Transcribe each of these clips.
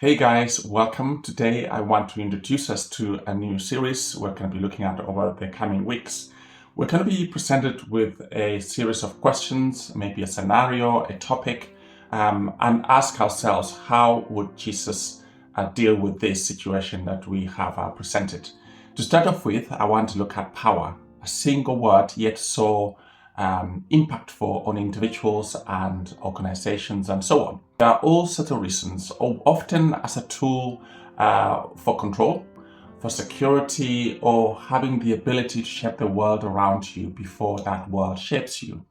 Hey guys, welcome. Today I want to introduce us to a new series we're going to be looking at over the coming weeks. We're going to be presented with a series of questions, maybe a scenario, a topic, and ask ourselves, how would Jesus deal with this situation that we have presented? To start off with, I want to look at power, a single word yet so impactful on individuals and organizations and so on. There are all sorts of reasons, often as a tool for control, for security, or having the ability to shape the world around you before that world shapes you.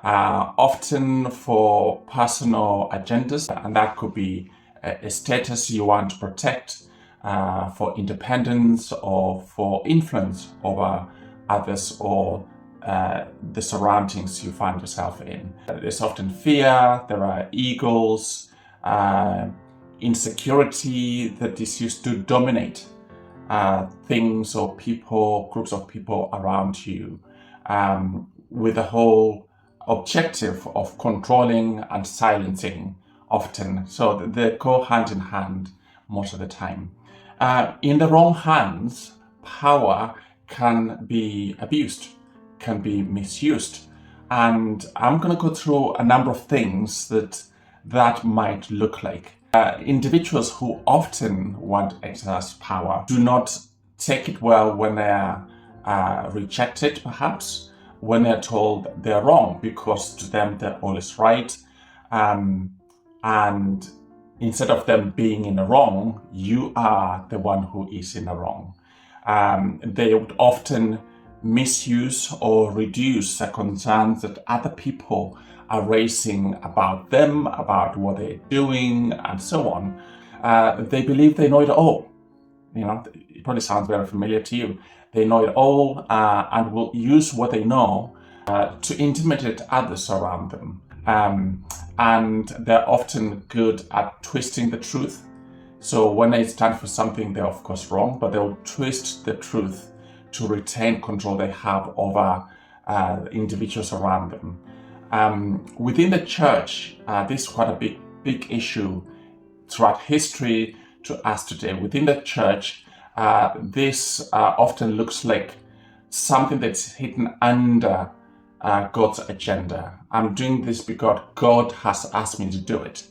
Often for personal agendas, and that could be a status you want to protect, for independence, or for influence over others or the surroundings you find yourself in. There's often fear, there are egos, insecurity that is used to dominate things or people, groups of people around you, with the whole objective of controlling and silencing often. So they go hand in hand most of the time. In the wrong hands, power can be abused, can be misused. And I'm going to go through a number of things that might look like. Individuals who often want to exercise power do not take it well when they are rejected, perhaps, when they're told they're wrong, because to them they're always right. And instead of them being in the wrong, you are the one who is in the wrong. They would often misuse or reduce the concerns that other people are raising about them, about what they're doing, and so on. They believe they know it all. It probably sounds very familiar to you. They know it all and will use what they know to intimidate others around them. And they're often good at twisting the truth. So when they stand for something, they're of course wrong, but they'll twist the truth to retain control they have over individuals around them. Within the church, this is quite a big issue throughout history to us today. Within the church, this often looks like something that's hidden under God's agenda. I'm doing this because God has asked me to do it.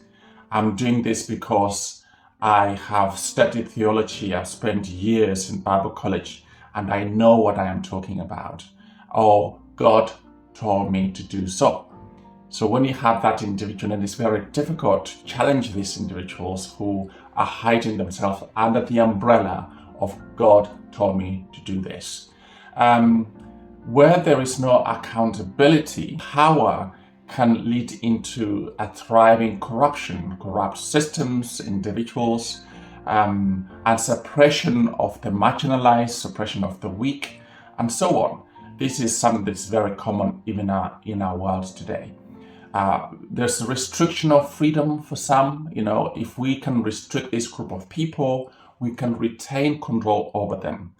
I'm doing this because I have studied theology. I've spent years in Bible college, and I know what I am talking about. Or God told me to do so. So when you have that individual, and it's very difficult to challenge these individuals who are hiding themselves under the umbrella of God told me to do this. Where there is no accountability, power can lead into a thriving corruption, corrupt systems, individuals, and suppression of the marginalized, suppression of the weak, and so on. This is something that's very common even in our world today. There's a restriction of freedom for some. If we can restrict this group of people, we can retain control over them.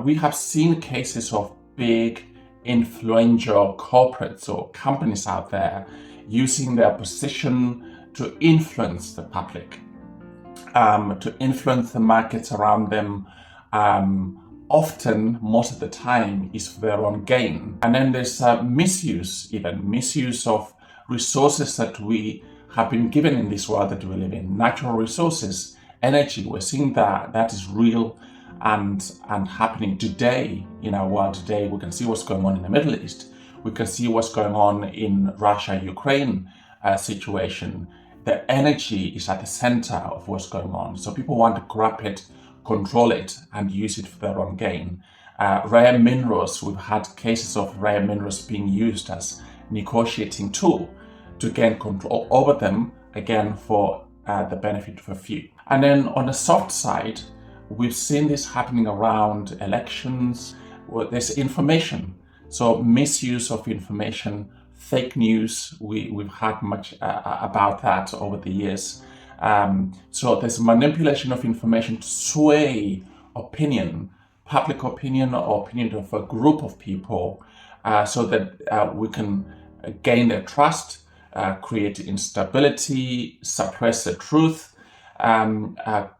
We have seen cases of big, influential corporates or companies out there using their position to influence the public, to influence the markets around them. Often, most of the time, is for their own gain. And then there's misuse of resources that we have been given in this world that we live in. Natural resources, energy, we're seeing that is real and happening today in our world today. We can see what's going on in the Middle East. We can see what's going on in Russia-Ukraine situation. The energy is at the center of what's going on. So people want to grab it, control it, and use it for their own gain. Rare minerals, we've had cases of rare minerals being used as negotiating tool to gain control over them, again for the benefit of a few. And then on the soft side, we've seen this happening around elections, where there's information. So misuse of information, fake news, we've had much about that over the years. So there's manipulation of information to sway opinion, public opinion, or opinion of a group of people, so that we can gain their trust, create instability, suppress the truth,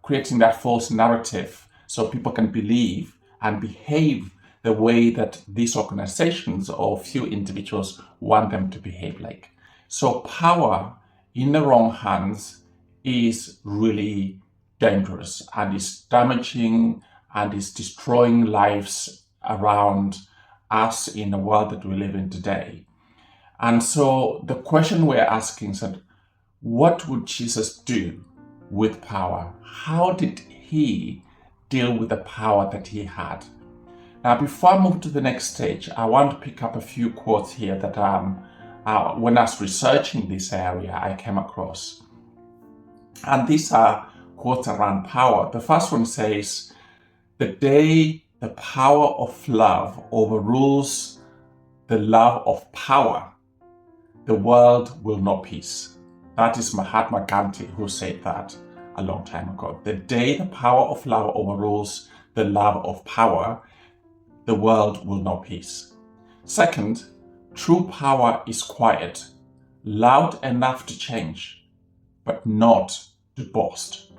creating that false narrative so people can believe and behave the way that these organizations or few individuals want them to behave like. So power in the wrong hands is really dangerous and is damaging and is destroying lives around us in the world that we live in today. And so the question we're asking is that, what would Jesus do with power? How did he deal with the power that he had? Now, before I move to the next stage, I want to pick up a few quotes here that when I was researching this area, I came across. And these are quotes around power. The first one says, "The day the power of love overrules the love of power, the world will know peace." That is Mahatma Gandhi who said that a long time ago. The day the power of love overrules the love of power, the world will know peace. Second, true power is quiet, loud enough to change, but not to boast.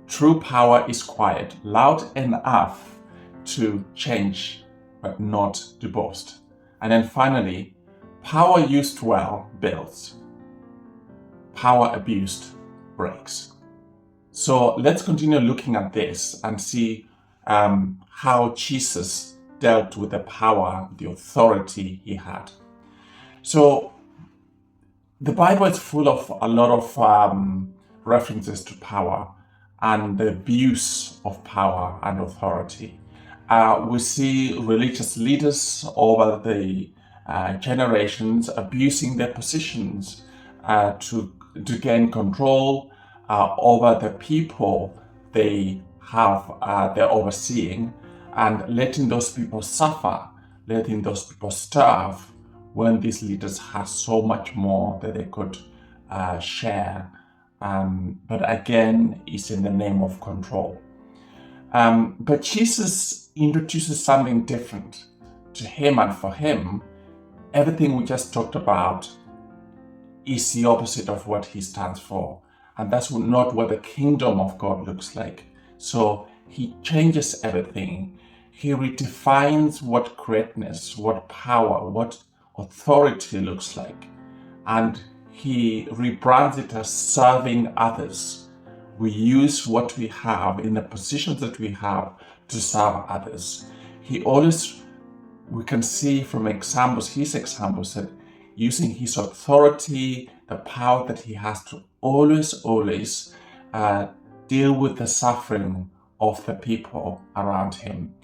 True power is quiet, loud enough to change, but not to boast. And then finally, power used well builds. Power abused breaks. So let's continue looking at this and see how Jesus dealt with the power, the authority he had. So the Bible is full of a lot of references to power and the abuse of power and authority. We see religious leaders over the generations abusing their positions to gain control over the people they have, they're overseeing, and letting those people suffer, letting those people starve when these leaders have so much more that they could share. But again, it's in the name of control. But Jesus introduces something different to him, and for him, everything we just talked about is the opposite of what he stands for. And that's not what the kingdom of God looks like. So he changes everything. He redefines what greatness, what power, what authority looks like. And he rebrands it as serving others. We use what we have in the positions that we have to serve others. We can see from examples, his examples, that using his authority, the power that he has to always deal with the suffering of the people around him,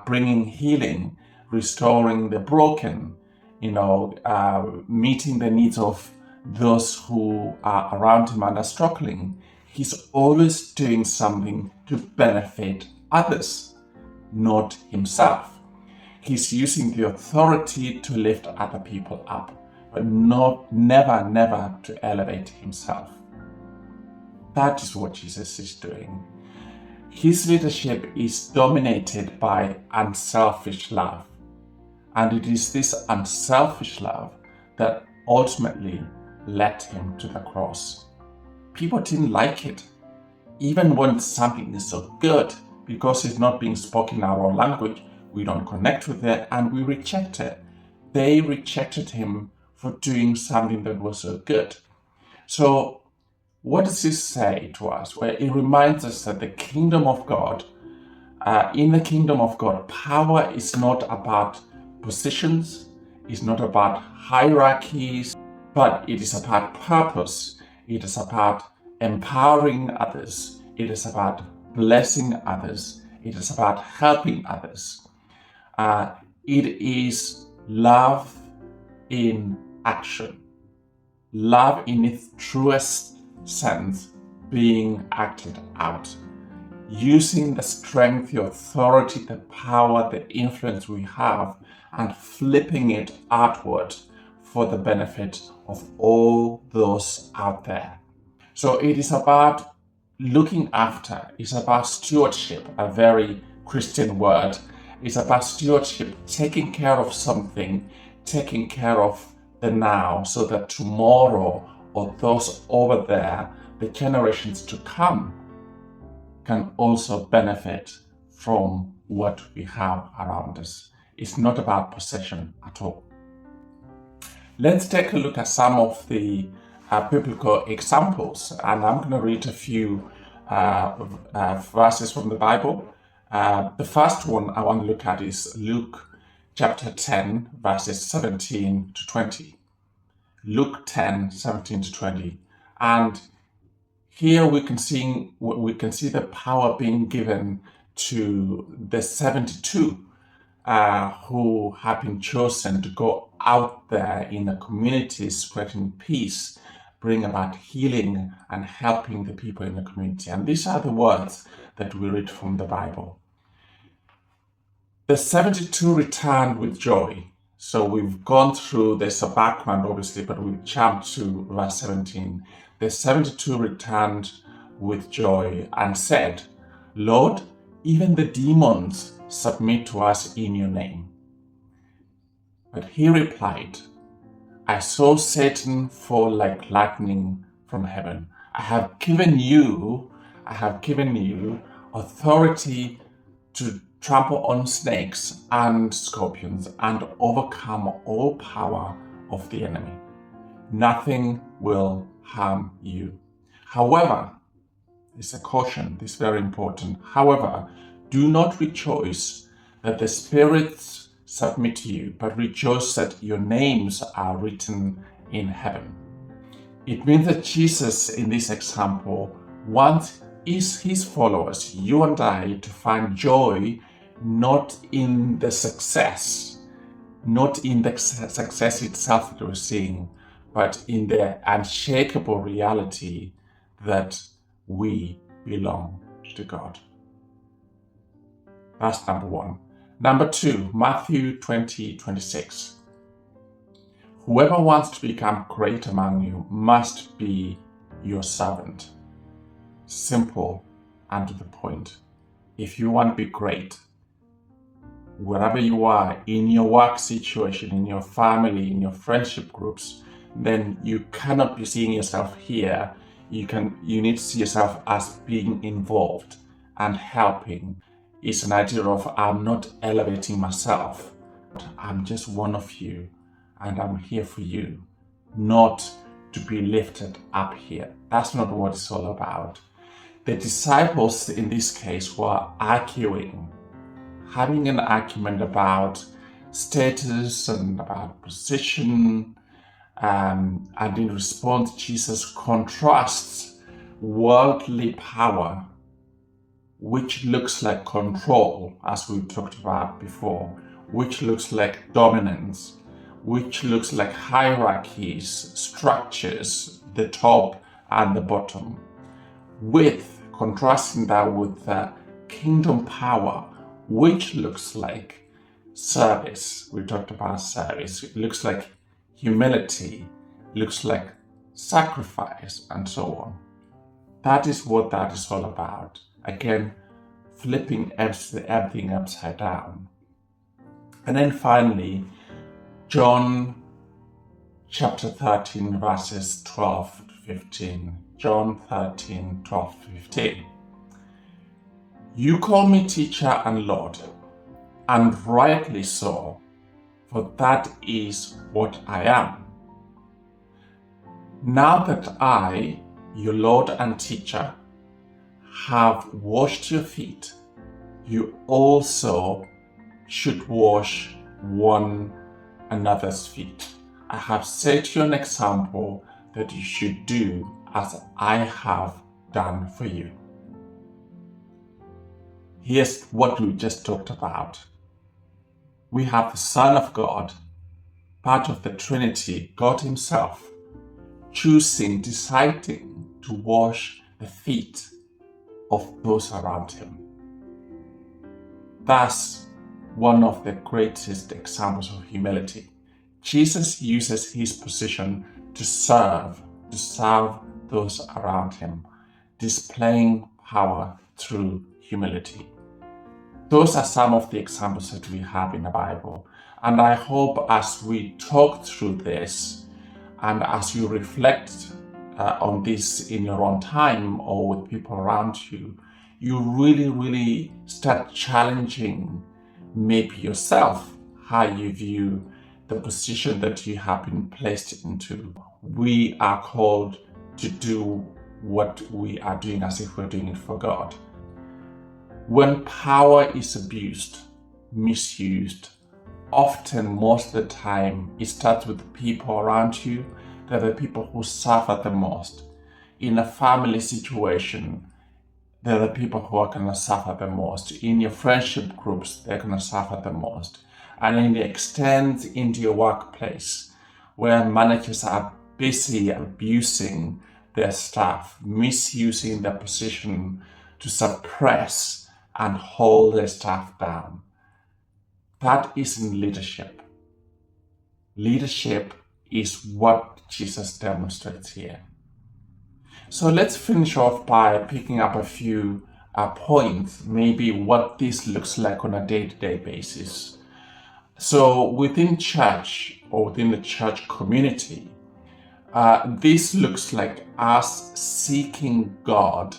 bringing healing, restoring the broken, meeting the needs of those who are around him and are struggling. He's always doing something to benefit others, not himself. He's using the authority to lift other people up, but never to elevate himself. That is what Jesus is doing. His leadership is dominated by unselfish love. And it is this unselfish love that ultimately led him to the cross. People didn't like it, even when something is so good, because it's not being spoken in our own language, we don't connect with it, and we reject it. They rejected him for doing something that was so good. So what does this say to us? Well, it reminds us that the kingdom of God, in the kingdom of God, power is not about positions, it's not about hierarchies, but it is about purpose. It is about empowering others. It is about blessing others. It is about helping others. It is love in action. Love in its truest sense being acted out. Using the strength, the authority, the power, the influence we have, and flipping it outward for the benefit of all those out there. So it is about looking after, it's about stewardship, a very Christian word. It's about stewardship, taking care of something, taking care of the now, so that tomorrow or those over there, the generations to come can also benefit from what we have around us. It's not about possession at all. Let's take a look at some of the biblical examples, and I'm going to read a few verses from the Bible. The first one I want to look at is Luke chapter 10, verses 17 to 20. Luke 10, 17 to 20. And here we can see the power being given to the 72 who have been chosen to go out there in the community, spreading peace, bring about healing and helping the people in the community. And these are the words that we read from the Bible. The 72 returned with joy. So we've gone through, there's a background obviously, but we've jumped to verse 17. The 72 returned with joy and said, Lord, even the demons submit to us in your name. But he replied, I saw Satan fall like lightning from heaven. I have given you authority to trample on snakes and scorpions and overcome all power of the enemy. Nothing will harm you. However, there's a caution, this is very important. However, do not rejoice that the spirits submit to you, but rejoice that your names are written in heaven. It means that Jesus, in this example, wants his followers, you and I, to find joy not in the success, not in the success itself that we're seeing, but in the unshakable reality that we belong to God. That's number one. Number two, Matthew 20:26. Whoever wants to become great among you must be your servant. Simple and to the point. If you want to be great, wherever you are, in your work situation, in your family, in your friendship groups, then you cannot be seeing yourself here. You need to see yourself as being involved and helping. It's an idea of I'm not elevating myself. I'm just one of you and I'm here for you, not to be lifted up here. That's not what it's all about. The disciples in this case were arguing, having an argument about status and about position, and in response, Jesus contrasts worldly power, which looks like control, as we talked about before, which looks like dominance, which looks like hierarchies, structures, the top and the bottom, with contrasting that with kingdom power, which looks like service. We talked about service. It looks like humility, looks like sacrifice, and so on. That is what that is all about. Again, flipping everything upside down. And then finally, John chapter 13, verses 12 to 15. John 13, 12 to 15. You call me teacher and Lord, and rightly so, for that is what I am. Now that I, your Lord and teacher, have washed your feet, you also should wash one another's feet. I have set you an example that you should do as I have done for you. Here's what we just talked about. We have the Son of God, part of the Trinity, God Himself, deciding to wash the feet of those around Him. That's one of the greatest examples of humility. Jesus uses His position to serve those around Him, displaying power through humility. Those are some of the examples that we have in the Bible. And I hope as we talk through this and as you reflect on this in your own time or with people around you, you really start challenging maybe yourself, how you view the position that you have been placed into. We are called to do what we are doing as if we're doing it for God. When power is abused, misused, often, most of the time, it starts with the people around you. They're the people who suffer the most. In a family situation, they're the people who are going to suffer the most. In your friendship groups, they're going to suffer the most. And in the extent into your workplace, where managers are busy abusing their staff, misusing their position to suppress and hold their staff down. That isn't leadership. Leadership is what Jesus demonstrates here. So let's finish off by picking up a few points, maybe what this looks like on a day-to-day basis. So within church or within the church community, this looks like us seeking God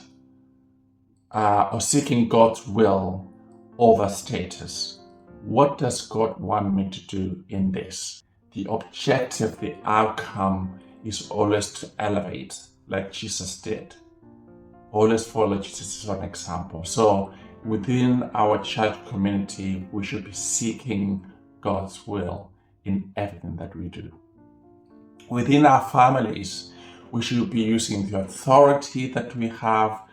or seeking God's will over status. What does God want me to do in this? The objective, the outcome is always to elevate, like Jesus did. Always follow Jesus as an example. So within our church community, we should be seeking God's will in everything that we do. Within our families, we should be using the authority that we have,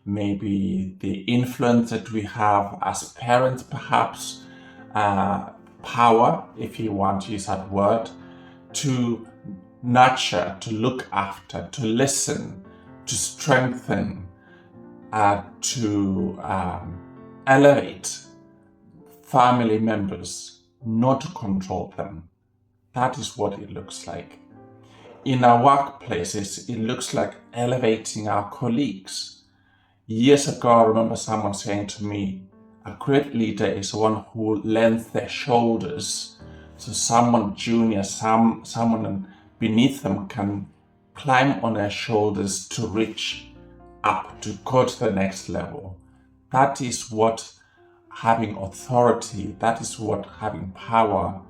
maybe the influence that we have as parents, perhaps, power, if you want to use that word, to nurture, to look after, to listen, to strengthen, to elevate family members, not to control them. That is what it looks like. In our workplaces, it looks like elevating our colleagues. Years ago, I remember someone saying to me, a great leader is one who lends their shoulders so someone junior, someone beneath them can climb on their shoulders to reach up, to go to the next level. That is what having authority, that is what having power,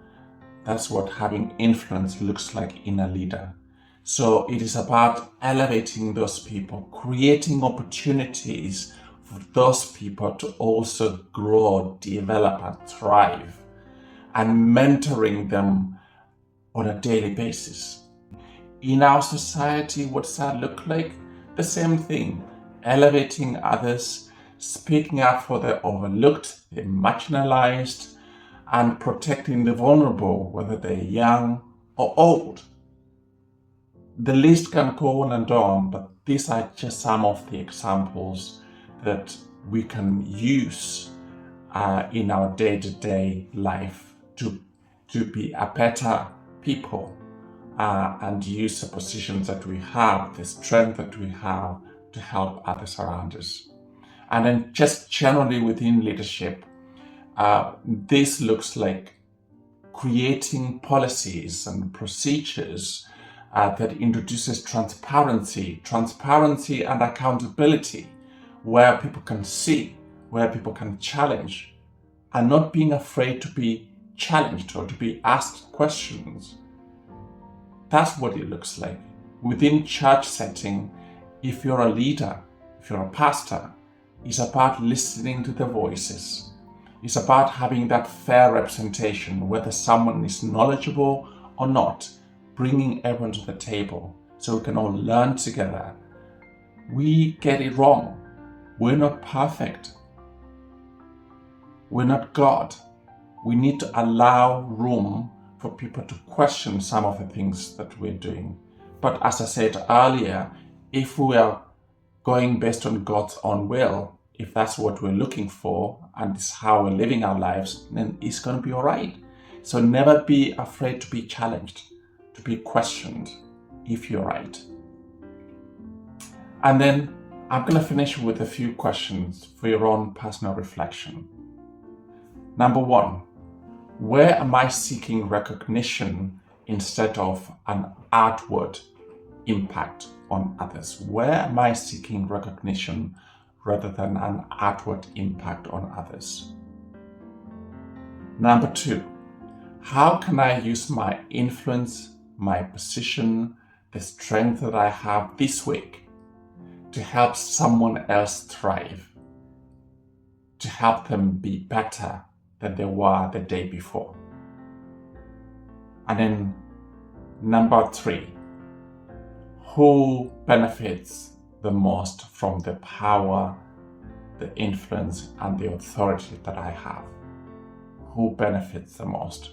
that's what having influence looks like in a leader. So it is about elevating those people, creating opportunities for those people to also grow, develop, and thrive, and mentoring them on a daily basis. In our society, what does that look like? The same thing, elevating others, speaking up for the overlooked, the marginalized, and protecting the vulnerable, whether they're young or old. The list can go on and on, but these are just some of the examples that we can use in our day-to-day life to be a better people and use the positions that we have, the strength that we have to help others around us. And then just generally within leadership, this looks like creating policies and procedures that introduces transparency and accountability, where people can see, where people can challenge, and not being afraid to be challenged or to be asked questions. That's what it looks like. Within church setting, if you're a leader, if you're a pastor, it's about listening to the voices. It's about having that fair representation, whether someone is knowledgeable or not, bringing everyone to the table so we can all learn together. We get it wrong. We're not perfect. We're not God. We need to allow room for people to question some of the things that we're doing. But as I said earlier, if we are going based on God's own will, if that's what we're looking for and it's how we're living our lives, then it's going to be all right. So never be afraid to be challenged, to be questioned, if you're right. And then I'm going to finish with a few questions for your own personal reflection. Number one, where am I seeking recognition instead of an outward impact on others? Where am I seeking recognition rather than an outward impact on others? Number 2, how can I use my influence, my position, the strength that I have this week to help someone else thrive, to help them be better than they were the day before? And then number 3, who benefits the most from the power, the influence, and the authority that I have? Who benefits the most?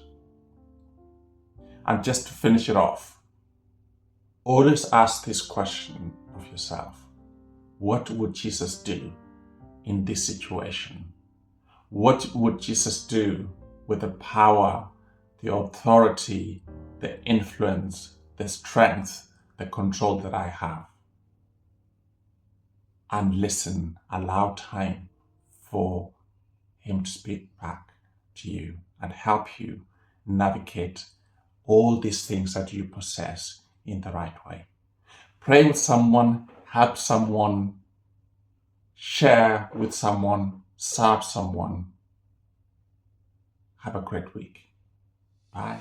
And just to finish it off, always ask this question of yourself. What would Jesus do in this situation? What would Jesus do with the power, the authority, the influence, the strength, the control that I have? And listen, allow time for him to speak back to you and help you navigate all these things that you possess in the right way. Pray with someone, help someone, share with someone, serve someone. Have a great week. Bye.